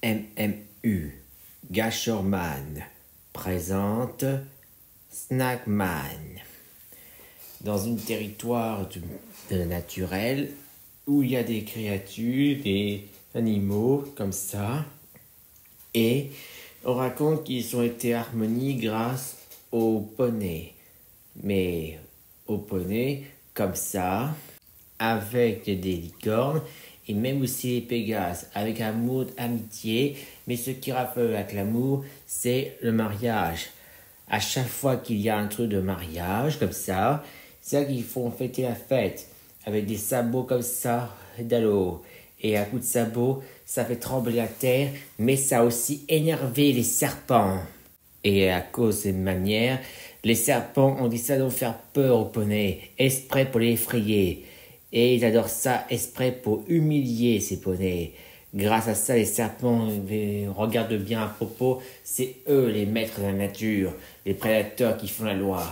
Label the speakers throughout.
Speaker 1: MMU, Gasherman présente Snackman. Dans un territoire naturel où il y a des créatures, des animaux comme ça, et on raconte qu'ils ont été harmonie grâce aux poneys. Mais aux poneys comme ça, avec des licornes, et même aussi les Pégases, avec amour, amitié, mais ce qui rappelle avec l'amour, c'est le mariage. À chaque fois qu'il y a un truc de mariage, comme ça, c'est là qu'ils font fêter la fête, avec des sabots comme ça, d'allô. Et à coup de sabots, ça fait trembler la terre, mais ça a aussi énervé les serpents. Et à cause de cette manière, les serpents ont décidé de faire peur aux poneys, exprès pour les effrayer. Et ils adorent ça exprès pour humilier ces poneys. Grâce à ça, les serpents regardent bien à propos, c'est eux les maîtres de la nature, les prédateurs qui font la loi.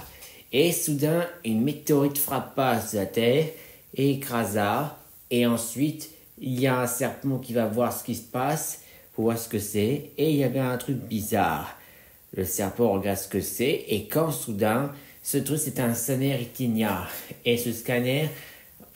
Speaker 1: Et soudain, une météorite frappa sur la terre et écrasa. Et ensuite, il y a un serpent qui va voir ce qui se passe, pour voir ce que c'est. Et il y avait un truc bizarre. Le serpent regarde ce que c'est, et quand soudain, ce truc c'est un scanner rétinien. Et ce scanner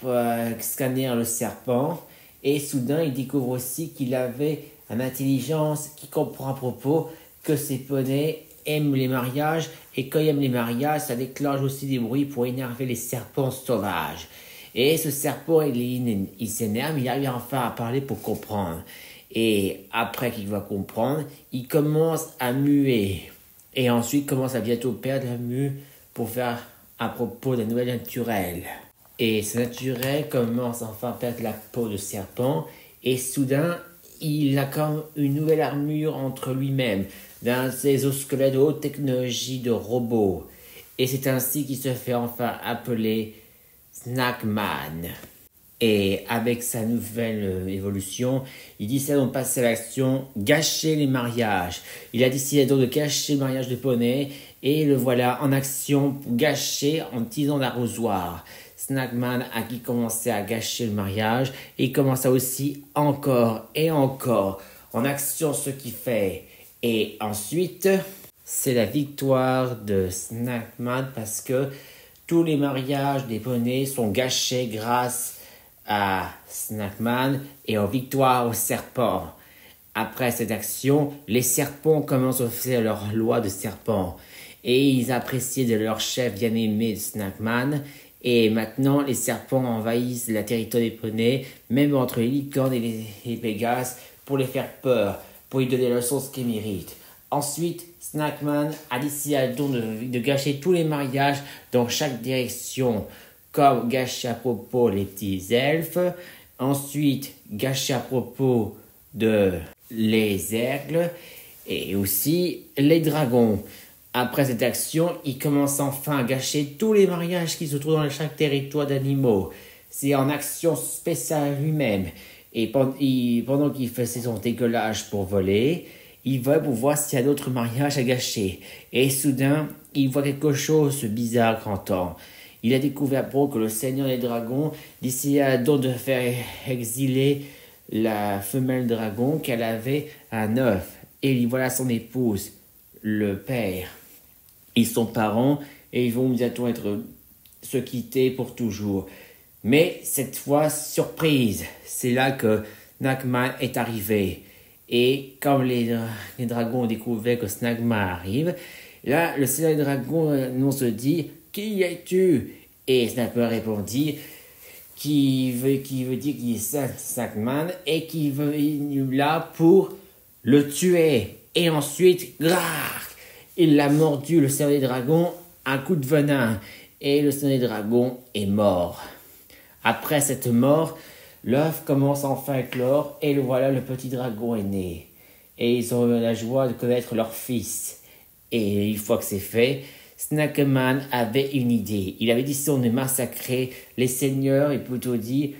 Speaker 1: le serpent, et soudain il découvre aussi qu'il avait une intelligence qui comprend à propos que ces poneys aiment les mariages, et quand ils aiment les mariages, ça déclenche aussi des bruits pour énerver les serpents sauvages. Et ce serpent, il s'énerve, il arrive enfin à parler pour comprendre. Et après qu'il va comprendre, il commence à muer. Et ensuite commence à bientôt perdre la mue pour faire à propos de la nouvelle naturelle. Et ce naturel commence enfin à perdre la peau de serpent. Et soudain, il a comme une nouvelle armure entre lui-même, dans ses exosquelettes de haute technologie de robots. Et c'est ainsi qu'il se fait enfin appeler Snackman. Et avec sa nouvelle évolution, il décide donc de passer à l'action, gâcher les mariages. Il a décidé donc de gâcher le mariage de poney, et le voilà en action pour gâcher en utilisant l'arrosoir. Snackman a qui commencé à gâcher le mariage, et il commence aussi encore et encore en action ce qu'il fait. Et ensuite, c'est la victoire de Snackman parce que tous les mariages des poneys sont gâchés grâce à Snackman et en victoire aux serpents. Après cette action, les serpents commencent à faire leur loi de serpent et ils appréciaient de leur chef bien-aimé Snackman. Et maintenant, les serpents envahissent la territoire des poneys, même entre les licornes et les Pégases, pour les faire peur, pour lui donner la leçon ce qu'ils méritent. Ensuite, Snackman a décidé donc de gâcher tous les mariages dans chaque direction, comme gâcher à propos les petits elfes, ensuite gâcher à propos de les aigles et aussi les dragons. Après cette action, il commence enfin à gâcher tous les mariages qui se trouvent dans chaque territoire d'animaux. C'est en action spéciale lui-même. Et pendant qu'il fait son décollage pour voler, il va pour voir s'il y a d'autres mariages à gâcher. Et soudain, il voit quelque chose de bizarre qu'entend. Il a découvert que le seigneur des dragons décida donc de faire exiler la femelle dragon qu'elle avait un œuf. Et il voilà son épouse, le père. Ils sont parents et ils vont bientôt se quitter pour toujours. Mais cette fois, surprise, c'est là que Snackman est arrivé. Et comme les dragons ont découvert que Snackman arrive, là, le seigneur des dragons nous se dit « Qui es-tu » Et Snackman répondit qui veut dire qu'il est Snackman et qu'il est là pour le tuer. Et ensuite, il a mordu le seigneur des dragons un coup de venin. Et le seigneur des dragons est mort. Après cette mort, l'œuf commence enfin à éclore et voilà, le petit dragon est né. Et ils ont eu la joie de connaître leur fils. Et une fois que c'est fait, Snackman avait une idée. Il avait décidé de massacrer les seigneurs et plutôt dit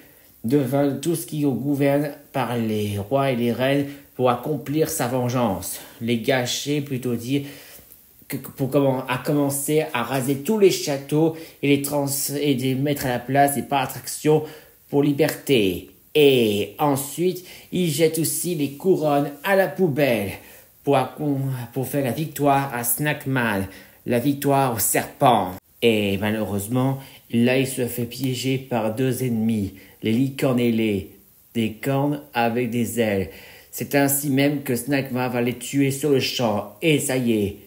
Speaker 1: de tout ce qui gouverne par les rois et les reines pour accomplir sa vengeance. Les gâcher, plutôt dire à commencer à raser tous les châteaux et les mettre à la place des parcs d'attractions pour liberté. Et ensuite, il jette aussi les couronnes à la poubelle pour faire la victoire à Snackman, la victoire au serpent. Et malheureusement, là, il se fait piéger par deux ennemis, les licornes ailées, des cornes avec des ailes. C'est ainsi même que Snackman va les tuer sur le champ. Et ça y est,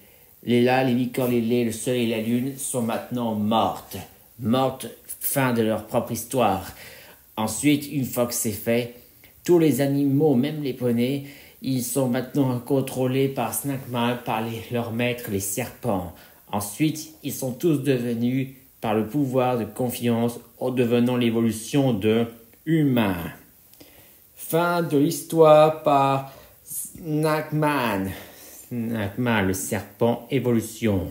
Speaker 1: les licornes ailées, le soleil et la lune sont maintenant mortes. Mortes, fin de leur propre histoire. Ensuite, une fois que c'est fait, tous les animaux, même les poneys, ils sont maintenant contrôlés par Snackman, par leurs maîtres, les serpents. Ensuite, ils sont tous devenus, par le pouvoir de confiance, en devenant l'évolution de humains. Fin de l'histoire par Snackman. Snackman, le serpent, évolution.